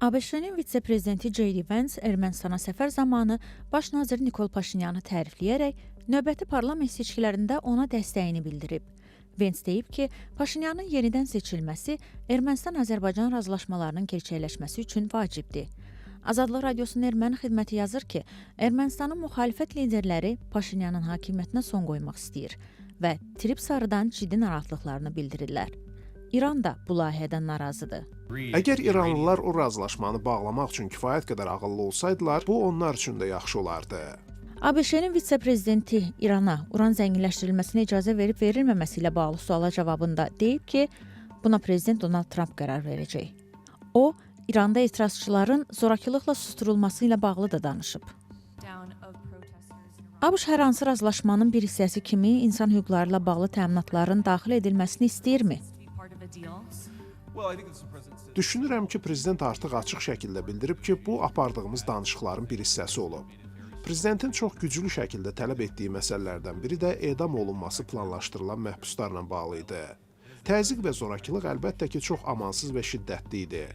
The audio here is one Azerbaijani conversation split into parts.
ABŞ-nin vitse-prezidenti J.D. Vance Ermənistana səfər zamanı baş nazir Nikol Paşinyanı tərifləyərək növbəti parlament seçkilərində ona dəstəyini bildirib. Vance deyib ki, Paşinyanın yenidən seçilməsi Ermənistan-Azərbaycan razılaşmalarının gerçəkləşməsi üçün vacibdir. Azadlıq Radiosunun erməni xidməti yazır ki, Ermənistanın müxalifət liderləri Paşinyanın hakimiyyətinə son qoymaq istəyir və trip sarıdan ciddi narahatlıqlarını bildirirlər. İran da bu layihədən narazıdır. Əgər İranlılar o razılaşmanı bağlamaq üçün kifayət qədər ağıllı olsaydılar, bu onlar üçün də yaxşı olardı. ABŞ-nin vitse-prezidenti İrana uran zənginləşdirilməsinə icazə verib-verilməməsi ilə bağlı suala cavabında deyib ki, buna prezident Donald Trump qərar verəcək. O, İranda etirazçıların zorakılıqla susturulması ilə bağlı da danışıb. ABŞ hər hansı razılaşmanın bir hissəsi kimi insan hüquqları ilə bağlı təminatların daxil edilməsini istəyirmi? Düşünürəm ki, prezident artıq açıq şəkildə bildirib ki, bu apardığımız danışıqların bir hissəsi olub. Prezidentin çox güclü şəkildə tələb etdiyi məsələlərdən biri də edam olunması planlaşdırılan məhbuslarla bağlı idi. Təzyiq və zorakılıq əlbəttə ki, çox amansız və şiddətli idi.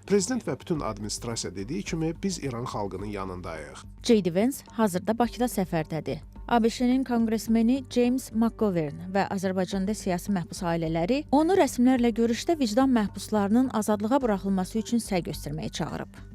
Prezident və bütün administrasiya dediyi kimi biz İran xalqının yanındayıq. J.D. Vance hazırda Bakıda səfərdədir. ABŞ-nin konqresmeni James McGovern və Azərbaycanda siyasi məhbus ailələri onu rəsmilərlə görüşdə vicdan məhbuslarının azadlığa buraxılması üçün səy göstərməyə çağırıb.